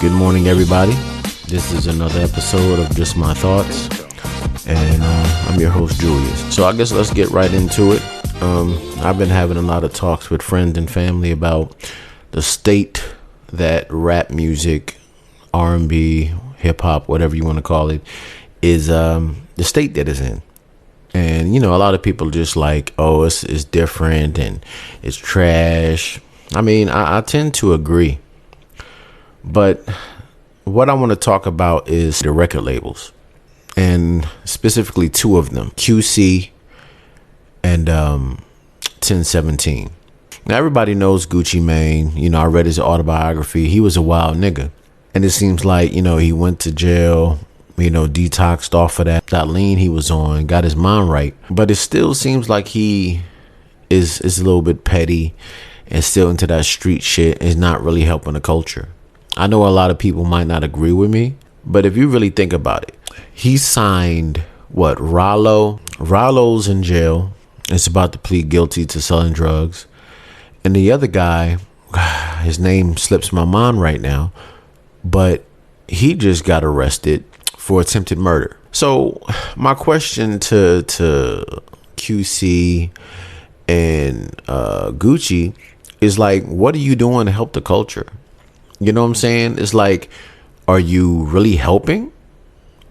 Good morning, everybody. This is another episode of Just My Thoughts, and I'm your host, Julius. So I guess let's get right into it. I've been having a lot of talks with friends and family about the state that rap music, R&B, hip-hop, whatever you want to call it, is the state that it's in. And, you know, a lot of people just like, oh, it's different and it's trash. I mean, I tend to agree. But what I want to talk about is the record labels, and specifically two of them, QC and 1017. Now, everybody knows Gucci Mane. You know, I read his autobiography. He was a wild nigga. And it seems like, you know, he went to jail, you know, detoxed off of that lean he was on, got his mind right. But it still seems like he is a little bit petty and still into that street shit, is not really helping the culture. I know a lot of people might not agree with me, but if you really think about it, he signed Rollo. Rollo's in jail. It's about to plead guilty to selling drugs. And the other guy, his name slips my mind right now, but he just got arrested for attempted murder. So my question to QC and Gucci is like, what are you doing to help the culture? You know what I'm saying? It's like, are you really helping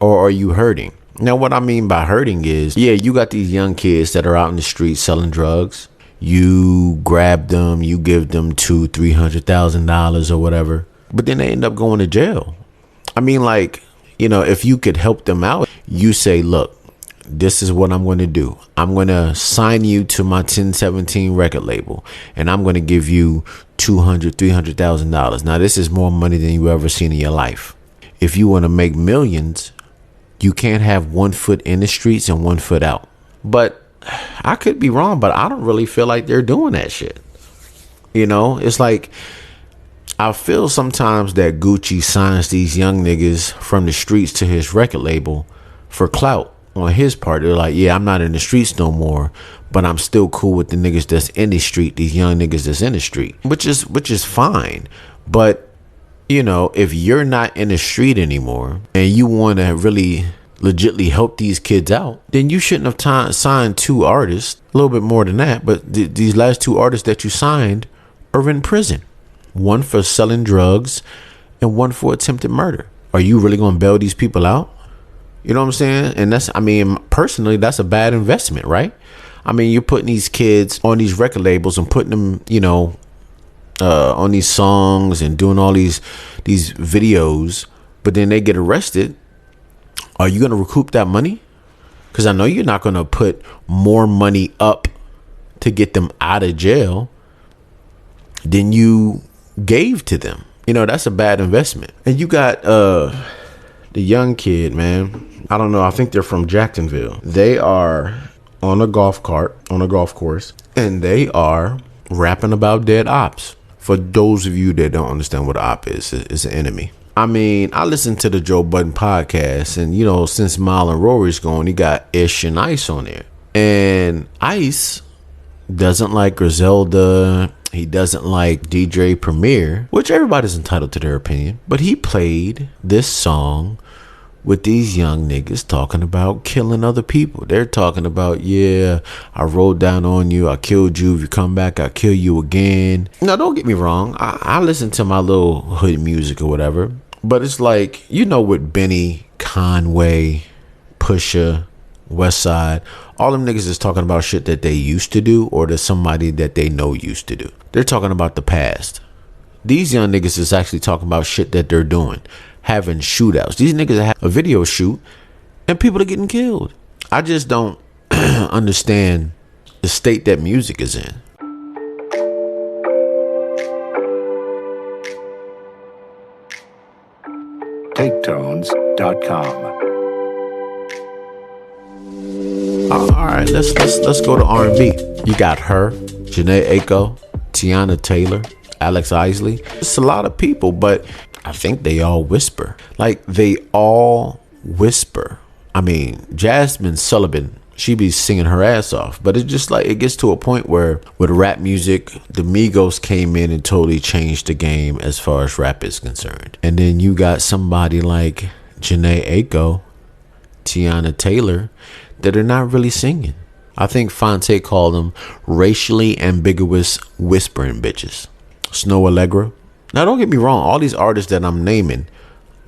or are you hurting? Now, what I mean by hurting is, yeah, you got these young kids that are out in the streets selling drugs. You grab them, you give them $200,000-$300,000 or whatever, but then they end up going to jail. I mean, like, you know, if you could help them out, you say, look, this is what I'm going to do. I'm going to sign you to my 1017 record label, and I'm going to give you $200,000-$300,000. Now, this is more money than you ever seen in your life. If you want to make millions, you can't have 1 foot in the streets and 1 foot out. But I could be wrong, but I don't really feel like they're doing that shit. You know, it's like, I feel sometimes that Gucci signs these young niggas from the streets to his record label for clout. On his part, they're like, yeah, I'm not in the streets no more, but I'm still cool with the niggas that's in the street, these young niggas that's in the street, which is fine. But, you know, if you're not in the street anymore and you want to really legitly help these kids out, then you shouldn't have signed 2 artists, a little bit more than that. But these last 2 artists that you signed are in prison. 1 for selling drugs and 1 for attempted murder. Are you really going to bail these people out? You know what I'm saying? And personally, that's a bad investment, right? I mean, you're putting these kids on these record labels and putting them, you know, on these songs and doing all these videos, but then they get arrested. Are you going to recoup that money? Because I know you're not going to put more money up to get them out of jail than you gave to them. You know, that's a bad investment. And you got the young kid, man. I don't know. I think they're from Jacksonville. They are on a golf course, and they are rapping about dead ops. For those of you that don't understand what an op is, it's an enemy. I mean, I listened to the Joe Budden podcast, and, you know, since Mile and Rory's gone, he got Ish and Ice on there. And Ice doesn't like Griselda. He doesn't like DJ Premier, which everybody's entitled to their opinion. But he played this song with these young niggas talking about killing other people. They're talking about, yeah, I rolled down on you, I killed you, if you come back, I'll kill you again. Now, don't get me wrong, I listen to my little hood music or whatever, but it's like, you know, with Benny, Conway, Pusha, Westside, all them niggas is talking about shit that they used to do or that somebody that they know used to do. They're talking about the past. These young niggas is actually talking about shit that they're doing, having shootouts. These niggas have a video shoot and people are getting killed. I just don't understand the state that music is in. TakeTones.com. All right, let's go to R&B. You got her, Janae Aiko, Tiana Taylor, Alex Isley. It's a lot of people, but I think they all whisper. Like, they all whisper. I mean, Jasmine Sullivan She be singing her ass off. But it's just like, it gets to a point where with rap music, the Migos came in and totally changed the game as far as rap is concerned. And then you got somebody like Janae Aiko, Tiana Taylor, that are not really singing. I think Fonte called them racially ambiguous whispering bitches. Snow Allegra. Now don't get me wrong, all these artists that I'm naming,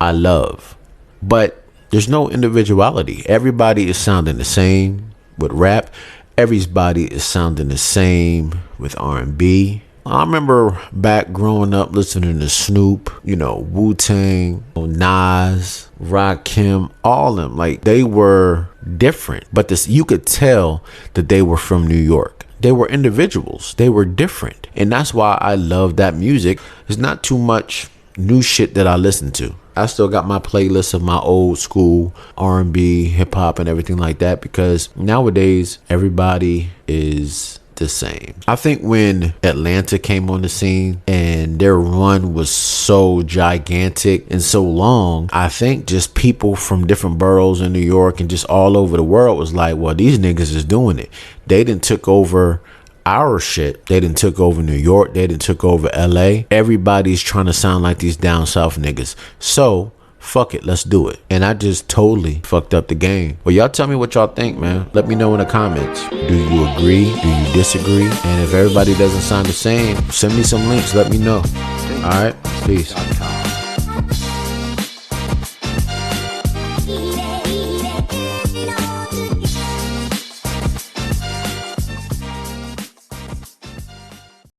I love. But there's no individuality. Everybody is sounding the same with rap. Everybody is sounding the same with R&B. I remember back growing up listening to Snoop, you know, Wu-Tang, Nas, Rakim, all of them. Like, they were different. But this, you could tell that they were from New York. They were individuals. They were different. And that's why I love that music. There's not too much new shit that I listen to. I still got my playlist of my old school R&B, hip hop and everything like that, because nowadays everybody is the same. I think when Atlanta came on the scene and their run was so gigantic and so long, I think just people from different boroughs in New York and just all over the world was like, well, these niggas is doing it. They done took over our shit. They done took over New York. They done took over LA. Everybody's trying to sound like these down south niggas. So fuck it, let's do it. And I just totally fucked up the game. Well, y'all tell me what y'all think, man. Let me know in the comments. Do you agree? Do you disagree? And if everybody doesn't sound the same, send me some links. Let me know. All right, peace.